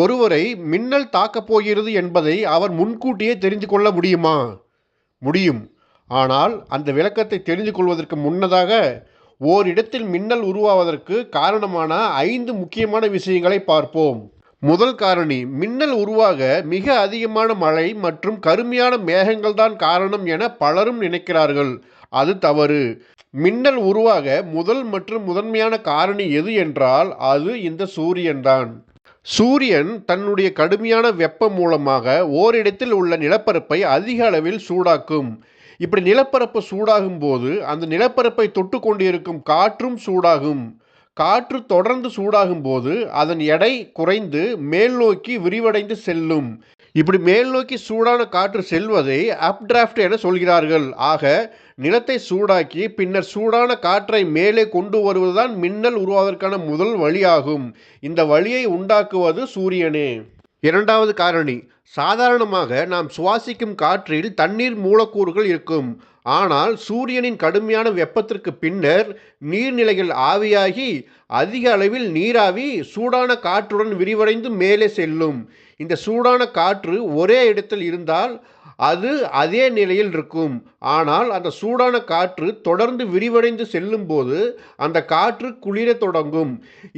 ஒருவரை மின்னல் தாக்கப் போகிறது என்பதை அவர் முன்கூட்டியே தெரிந்து கொள்ள முடியுமா? முடியும். ஆனால் அந்த விளக்கத்தை தெரிந்து கொள்வதற்கு முன்னதாக ஓரிடத்தில் மின்னல் உருவாவதற்கு காரணமான 5 முக்கியமான விஷயங்களை பார்ப்போம். முதல் காரணி, மின்னல் உருவாக மிக அதிகமான மழை மற்றும் கருமையான மேகங்கள் தான் காரணம் என பலரும் நினைக்கிறார்கள். அது தவறு. மின்னல் உருவாக முதல் மற்றும் முதன்மையான காரணி எது என்றால் அது இந்த சூரியன்தான். சூரியன் தன்னுடைய கடுமையான வெப்பம் மூலமாக ஓரிடத்தில் உள்ள நிலப்பரப்பை அதிக அளவில் சூடாக்கும். இப்படி நிலப்பரப்பு சூடாகும் போது அந்த நிலப்பரப்பை தொட்டு கொண்டிருக்கும் காற்றும் சூடாகும். காற்று தொடர்ந்து சூடாகும் போது அதன் எடை குறைந்து மேல் நோக்கி விரிவடைந்து செல்லும். இப்படி மேல் நோக்கி சூடான காற்று செல்வதை அப்டிராஃப்ட் என சொல்கிறார்கள். ஆக நிலத்தை சூடாக்கி பின்னர் சூடான காற்றை மேலே கொண்டு வருவதுதான் மின்னல் உருவாவதற்கான முதல் வழியாகும். இந்த வழியை உண்டாக்குவது சூரியனே. இரண்டாவது காரணி, சாதாரணமாக நாம் சுவாசிக்கும் காற்றில் தண்ணீர் மூலக்கூறுகள் இருக்கும். ஆனால் சூரியனின் கடுமையான வெப்பத்திற்கு பின்னர் நீர்நிலைகள் ஆவியாகி அதிக அளவில் நீராவி சூடான காற்றுடன் விரிவடைந்து மேலே செல்லும். இந்த சூடான காற்று ஒரே இடத்தில் இருந்தால் அது அதே நிலையில் இருக்கும். ஆனால் அந்த சூடான காற்று தொடர்ந்து விரிவடைந்து செல்லும் போது அந்த காற்று குளிர தொடங்கும்.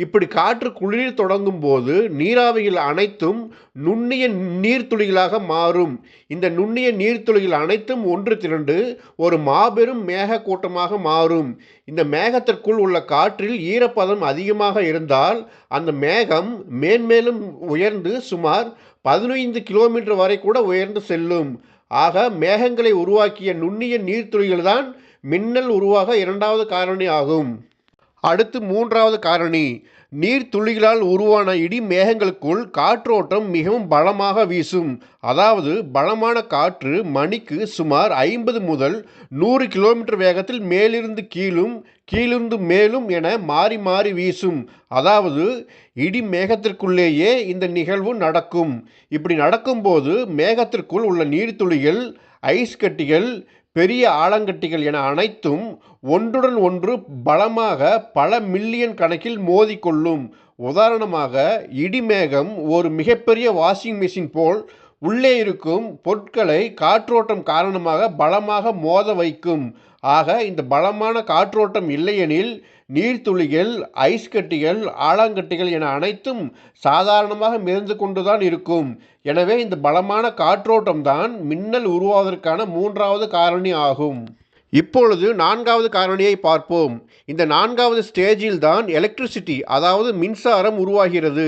இப்படி காற்று குளிர தொடங்கும் போது நீராவிகள் அனைத்தும் நுண்ணிய நீர்த்துளிகளாக மாறும். இந்த நுண்ணிய நீர்த்துளிகள் அனைத்தும் ஒன்று திரண்டு ஒரு மாபெரும் மேக கூட்டமாக மாறும். இந்த மேகத்திற்குள் உள்ள காற்றில் ஈரப்பதம் அதிகமாக இருந்தால் அந்த மேகம் மேன்மேலும் உயர்ந்து சுமார் 15 கிலோமீட்டர் வரை கூட உயர்ந்து செல்லும். ஆக மேகங்களை உருவாக்கிய நுண்ணிய நீர்த்துளிகள் தான் மின்னல் உருவாக இரண்டாவது காரணி ஆகும். அடுத்து மூன்றாவது காரணி, நீர்த்துளிகளால் உருவான இடி மேகங்களுக்குள் காற்றோட்டம் மிகவும் பலமாக வீசும். அதாவது பலமான காற்று மணிக்கு சுமார் 50 முதல் 100 கிலோமீட்டர் வேகத்தில் மேலிருந்து கீழும் கீழிருந்து மேலும் என மாறி மாறி வீசும். அதாவது இடி மேகத்திற்குள்ளேயே இந்த நிகழ்வு நடக்கும். இப்படி நடக்கும்போது மேகத்திற்குள் உள்ள நீர்த்துளிகள், ஐஸ் கட்டிகள், பெரிய ஆலங்கட்டிகள் என அனைத்தும் ஒன்றுடன் ஒன்று பலமாக பல மில்லியன் கணக்கில் மோதிக்கொள்ளும். உதாரணமாக இடிமேகம் ஒரு மிகப்பெரிய வாஷிங் மிஷின் போல் உள்ளே இருக்கும் பொருட்களை காற்றோட்டம் காரணமாக பலமாக மோத வைக்கும். ஆக இந்த பலமான காற்றோட்டம் இல்லையெனில் நீர்த்துளிகள், ஐஸ் கட்டிகள், ஆலாங்கட்டிகள் என அனைத்தும் சாதாரணமாக மிதந்து கொண்டுதான் இருக்கும். எனவே இந்த பலமான காற்றோட்டம் தான் மின்னல் உருவாவதற்கான மூன்றாவது காரணி ஆகும். இப்பொழுது நான்காவது காரணியை பார்ப்போம். இந்த நான்காவது ஸ்டேஜில் தான் எலக்ட்ரிசிட்டி அதாவது மின்சாரம் உருவாகிறது.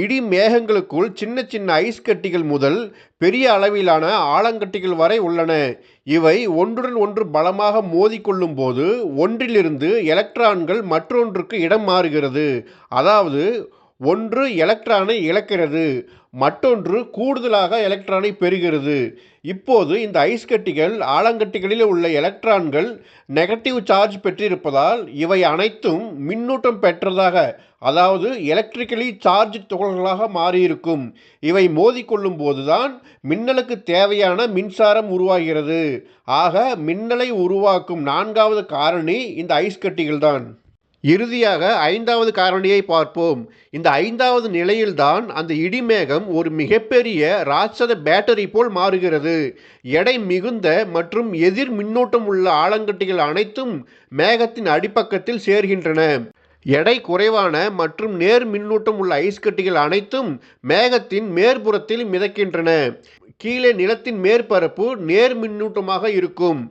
இடி மேகங்களுக்குள் சின்ன சின்ன ஐஸ் கட்டிகள் முதல் பெரிய அளவிலான ஆலங்கட்டிகள் வரை உள்ளன. இவை ஒன்றுடன் ஒன்று பலமாக மோதிக்கொள்ளும் போது ஒன்றிலிருந்து எலக்ட்ரான்கள் மற்றொன்றுக்கு இடம் மாறுகிறது. அதாவது ஒன்று எலக்ட்ரானை இழக்கிறது, மற்றொன்று கூடுதலாக எலக்ட்ரானை பெறுகிறது. இப்போது இந்த ஐஸ் கட்டிகள் ஆலங்கட்டிகளில் உள்ள எலக்ட்ரான்கள் நெகட்டிவ் சார்ஜ் பெற்றிருப்பதால் இவை அனைத்தும் மின்னூட்டம் பெற்றதாக, அதாவது எலக்ட்ரிக்கலி சார்ஜ் துகள்களாக மாறியிருக்கும். இவை மோதிக்கொள்ளும் போதுதான் மின்னலுக்கு தேவையான மின்சாரம் உருவாகிறது. ஆக மின்னலை உருவாக்கும் நான்காவது காரணி இந்த ஐஸ் கட்டிகள்தான். இறுதியாக ஐந்தாவது காரணியை பார்ப்போம். இந்த ஐந்தாவது நிலையில்தான் அந்த இடிமேகம் ஒரு மிகப்பெரிய ராட்சத பேட்டரி போல் மாறுகிறது. எடை மிகுந்த மற்றும் எதிர் மின்னோட்டம் உள்ள ஆலங்கட்டிகள் அனைத்தும் மேகத்தின் அடிப்பக்கத்தில் சேர்கின்றன. எடை குறைவான மற்றும் நேர் மின்னூட்டம் உள்ள ஐஸ் கட்டிகள் அனைத்தும் மேகத்தின் மேற்புறத்தில் மிதக்கின்றன. கீழே நிலத்தின் மேற்பரப்பு நேர் மின்னூட்டமாக இருக்கும்.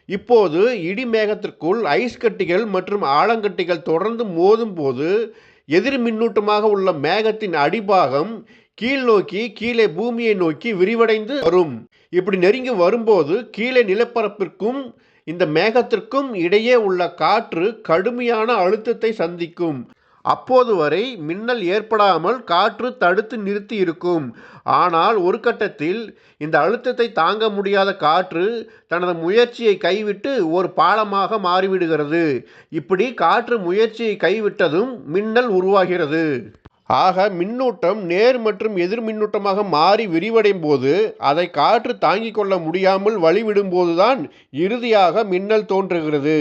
இப்போது இடி மேகத்திற்குள் ஐஸ் கட்டிகள் மற்றும் ஆலங்கட்டிகள் தொடர்ந்து மோதும் போது எதிர் மின்னூட்டமாக உள்ள மேகத்தின் அடிபாகம் கீழ் நோக்கி கீழே பூமியை நோக்கி விரிவடைந்து வரும். இப்படி நெருங்கி வரும்போது கீழே நிலப்பரப்பிற்கும் இந்த மேகத்திற்கும் இடையே உள்ள காற்று கடுமையான அழுத்தத்தை சந்திக்கும். அப்போது வரை மின்னல் ஏற்படாமல் காற்று தடுத்து நிறுத்தி இருக்கும். ஆனால் ஒரு கட்டத்தில் இந்த அழுத்தத்தை தாங்க முடியாத காற்று தனது முயற்சியை கைவிட்டு ஒரு பாலமாக மாறிவிடுகிறது. இப்படி காற்று முயற்சியை கைவிட்டதும் மின்னல் உருவாகிறது. ஆக மின்னூட்டம் நேர் மற்றும் எதிர் மின்னூட்டமாக மாறி விரிவடையும் போது அதை காற்று தாங்கிக் கொள்ள முடியாமல் வழிவிடும்போதுதான் இறுதியாக மின்னல் தோன்றுகிறது.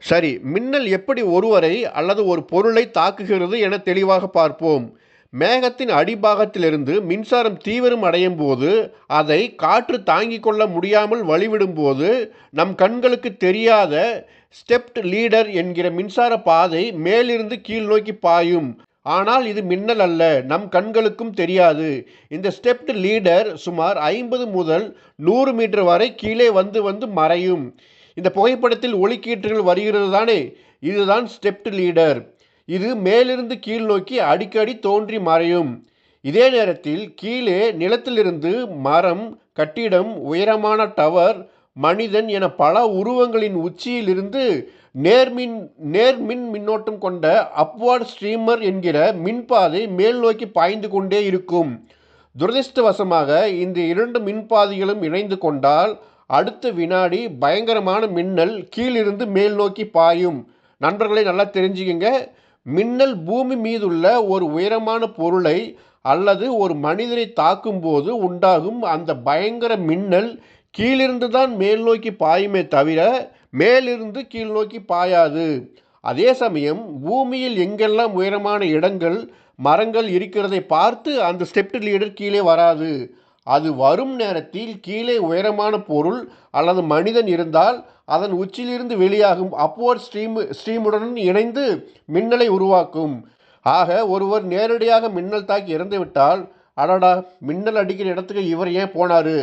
சரி, மின்னல் எப்படி ஒருவரை அல்லது ஒரு பொருளை தாக்குகிறது என தெளிவாக பார்ப்போம். மேகத்தின் அடிபாகத்திலிருந்து மின்சாரம் தீவிரம் அடையும் போது, அதை காற்று தாங்கிக் கொள்ள முடியாமல் வழிவிடும்போது, நம் கண்களுக்கு தெரியாத ஸ்டெப்ட் லீடர் என்கிற மின்சார பாதை மேலிருந்து கீழ் நோக்கி பாயும். ஆனால் இது மின்னல் அல்ல, நம் கண்களுக்கும் தெரியாது. இந்த ஸ்டெப்ட் லீடர் சுமார் 50 முதல் 100 மீட்டர் வரை கீழே வந்து வந்து மறையும். இந்த புகைப்படத்தில் ஒளிக்கீற்றுகள் வருகிறது தானே, இதுதான் ஸ்டெப்ட் லீடர். இது மேலிருந்து கீழ் நோக்கி அடிக்கடி தோன்றி மறையும். இதே நேரத்தில் கீழே நிலத்திலிருந்து மரம், கட்டிடம், உயரமான டவர், மனிதன் என பல உருவங்களின் உச்சியிலிருந்து நேர்மின் மின்னோட்டம் கொண்ட அப்வார்ட் ஸ்ட்ரீமர் என்கிற மின்பாதை மேல் நோக்கி பாய்ந்து கொண்டே இருக்கும். துரதிர்ஷ்டவசமாக இந்த 2 மின்பாதைகளும் இணைந்து கொண்டால் அடுத்த வினாடி பயங்கரமான மின்னல் கீழிருந்து மேல் நோக்கி பாயும். நண்பர்களை நல்லா தெரிஞ்சுக்கங்க. மின்னல் பூமி மீதுள்ள ஒரு உயரமான பொருளை அல்லது ஒரு மனிதரை தாக்கும் போது உண்டாகும் அந்த பயங்கர மின்னல் கீழிருந்து தான் மேல் நோக்கி பாயுமே தவிர மேலிருந்து கீழ் நோக்கி பாயாது. அதே சமயம் பூமியில் எங்கெல்லாம் உயரமான இடங்கள், மரங்கள் இருக்கிறதை பார்த்து அந்த ஸ்டெப்ட் லீடர் கீழே வராது. அது வரும் நேரத்தில் கீழே உயரமான பொருள் அல்லது மனிதன் இருந்தால் அதன் உச்சியிலிருந்து வெளியாகும் அப்வர்ட் ஸ்ட்ரீமுடன் இணைந்து மின்னலை உருவாக்கும். ஆக ஒருவர் நேரடியாக மின்னல் தாக்கி இறந்துவிட்டால், அடடா மின்னல் அடிக்கிற இடத்துக்கு இவர் ஏன் போனாரு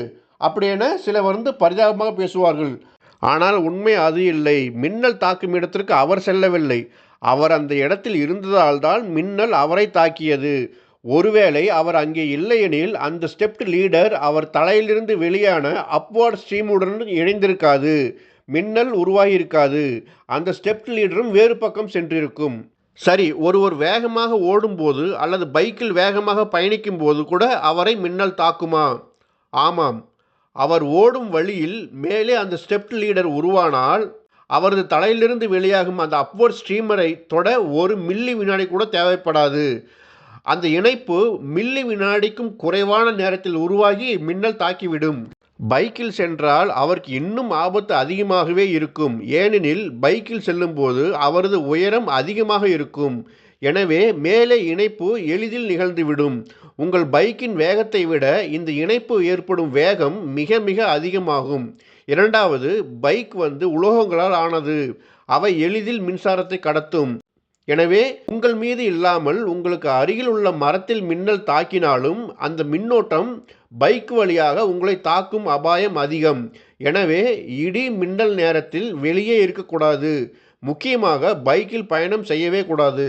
அப்படின்னா சிலர் பரிதாபமாக பேசுவார்கள். ஆனால் உண்மை அது இல்லை. மின்னல் தாக்கும் இடத்திற்கு அவர் செல்லவில்லை. அவர் அந்த இடத்தில் இருந்ததால் தான் மின்னல் அவரை தாக்கியது. ஒருவேளை அவர் அங்கே இல்லையெனில் அந்த ஸ்டெப்ட் லீடர் அவர் தலையிலிருந்து வெளியான அப்வார்ட் ஸ்ட்ரீமுடன் இணைந்திருக்காது, மின்னல் உருவாகியிருக்காது. அந்த ஸ்டெப்ட் லீடரும் வேறு பக்கம் சென்றிருக்கும். சரி, ஒருவர் வேகமாக ஓடும்போது அல்லது பைக்கில் வேகமாக பயணிக்கும் போது கூட அவரை மின்னல் தாக்குமா? ஆமாம். அவர் ஓடும் வழியில் மேலே அந்த ஸ்டெப்ட் லீடர் உருவானால் அவரது தலையிலிருந்து வெளியாகும் அந்த அப்வர்ட் ஸ்ட்ரீமரை தொட 1 மில்லி வினாடி கூட தேவைப்படாது. அந்த இணைப்பு மில்லி வினாடிக்கும் குறைவான நேரத்தில் உருவாகி மின்னல் தாக்கிவிடும். பைக்கில் சென்றால் அவருக்கு இன்னும் ஆபத்து அதிகமாகவே இருக்கும். ஏனெனில் பைக்கில் செல்லும்போது அவரது உயரம் அதிகமாக இருக்கும். எனவே மேலே இணைப்பு எளிதில் நிகழ்ந்துவிடும். உங்கள் பைக்கின் வேகத்தை விட இந்த இணைப்பு ஏற்படும் வேகம் மிக மிக அதிகமாகும். இரண்டாவது, பைக் உலோகங்களால் ஆனது. அவை எளிதில் மின்சாரத்தை கடத்தும். எனவே உங்கள் மீது இல்லாமல் உங்களுக்கு அருகில் உள்ள மரத்தில் மின்னல் தாக்கினாலும் அந்த மின்னோட்டம் பைக் வழியாக உங்களை தாக்கும் அபாயம் அதிகம். எனவே இடி மின்னல் நேரத்தில் வெளியே இருக்கக்கூடாது. முக்கியமாக பைக்கில் பயணம் செய்யவே கூடாது.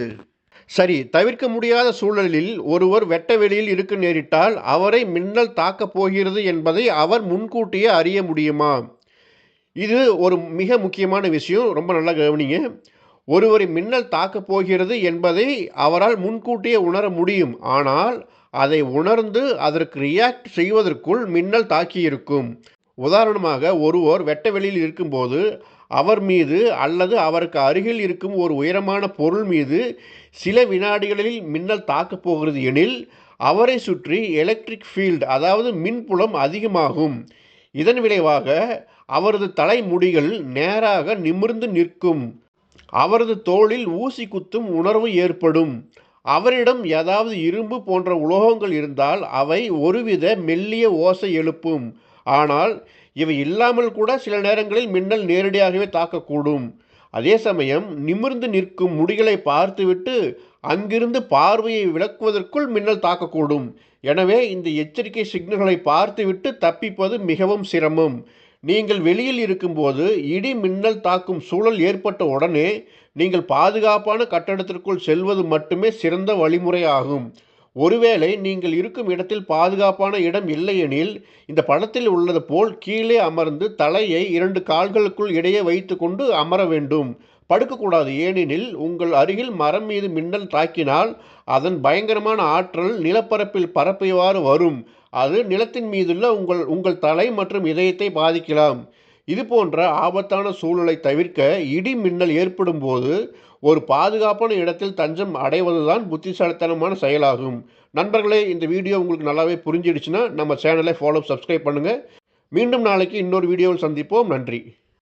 சரி, தவிர்க்க முடியாத சூழலில் ஒருவர் வெட்ட வெளியில் இருக்க நேரிட்டால் அவரை மின்னல் தாக்கப் போகிறது என்பதை அவர் முன்கூட்டியே அறிய முடியுமா? இது ஒரு மிக முக்கியமான விஷயம். ரொம்ப நல்லா கவனிங்க. ஒருவரை மின்னல் தாக்கப் போகிறது என்பதை அவரால் முன்கூட்டியே உணர முடியும். ஆனால் அதை உணர்ந்து அதற்கு ரியாக்ட் செய்வதற்குள் மின்னல் தாக்கியிருக்கும். உதாரணமாக, ஒருவர் வெட்ட வெளியில் இருக்கும்போது அவர் மீது அல்லது அவருக்கு அருகில் இருக்கும் ஒரு உயரமான பொருள் மீது சில வினாடிகளில் மின்னல் தாக்கப் போகிறது எனில் அவரை சுற்றி எலக்ட்ரிக் ஃபீல்டு, அதாவது மின்புலம் அதிகமாகும். இதன் விளைவாக அவரது தலைமுடிகள் நேராக நிமிர்ந்து நிற்கும். அவரது தோளில் ஊசி குத்தும் உணர்வு ஏற்படும். அவரிடம் ஏதாவது இரும்பு போன்ற உலோகங்கள் இருந்தால் அவை ஒருவித மெல்லிய ஓசை எழுப்பும். ஆனால் இவை இல்லாமல் கூட சில நேரங்களில் மின்னல் நேரடியாகவே தாக்கக்கூடும். அதே சமயம் நிமிர்ந்து நிற்கும் முடிகளை பார்த்துவிட்டு அங்கிருந்து பார்வையை விலக்குவதற்குள் மின்னல் தாக்கக்கூடும். எனவே இந்த எச்சரிக்கை சிக்னல்களை பார்த்துவிட்டு தப்பிப்பது மிகவும் சிரமம். நீங்கள் வெளியில் இருக்கும்போது இடி மின்னல் தாக்கும் சூழல் ஏற்பட்ட உடனே நீங்கள் பாதுகாப்பான கட்டடத்திற்குள் செல்வது மட்டுமே சிறந்த வழிமுறையாகும். ஒருவேளை நீங்கள் இருக்கும் இடத்தில் பாதுகாப்பான இடம் இல்லையெனில் இந்த படத்தில் உள்ளது போல் கீழே அமர்ந்து தலையை 2 கால்களுக்குள் இடையே வைத்து கொண்டு அமர வேண்டும். படுக்கக்கூடாது. ஏனெனில் உங்கள் அருகில் மரம் மீது மின்னல் தாக்கினால் அதன் பயங்கரமான ஆற்றல் நிலப்பரப்பில் பரப்பியவாறு வரும். அது நிலத்தின் மீதுள்ள உங்கள் தலை மற்றும் இதயத்தை பாதிக்கலாம். இது போன்ற ஆபத்தான சூழலை தவிர்க்க இடி மின்னல் ஏற்படும் போது ஒரு பாதுகாப்பான இடத்தில் தஞ்சம் அடைவதுதான் புத்திசாலித்தனமான செயலாகும். நண்பர்களே, இந்த வீடியோ உங்களுக்கு நல்லாவே புரிஞ்சிடுச்சுன்னா நம்ம சேனலை ஃபாலோ, சப்ஸ்கிரைப் பண்ணுங்கள். மீண்டும் நாளைக்கு இன்னொரு வீடியோவில் சந்திப்போம். நன்றி.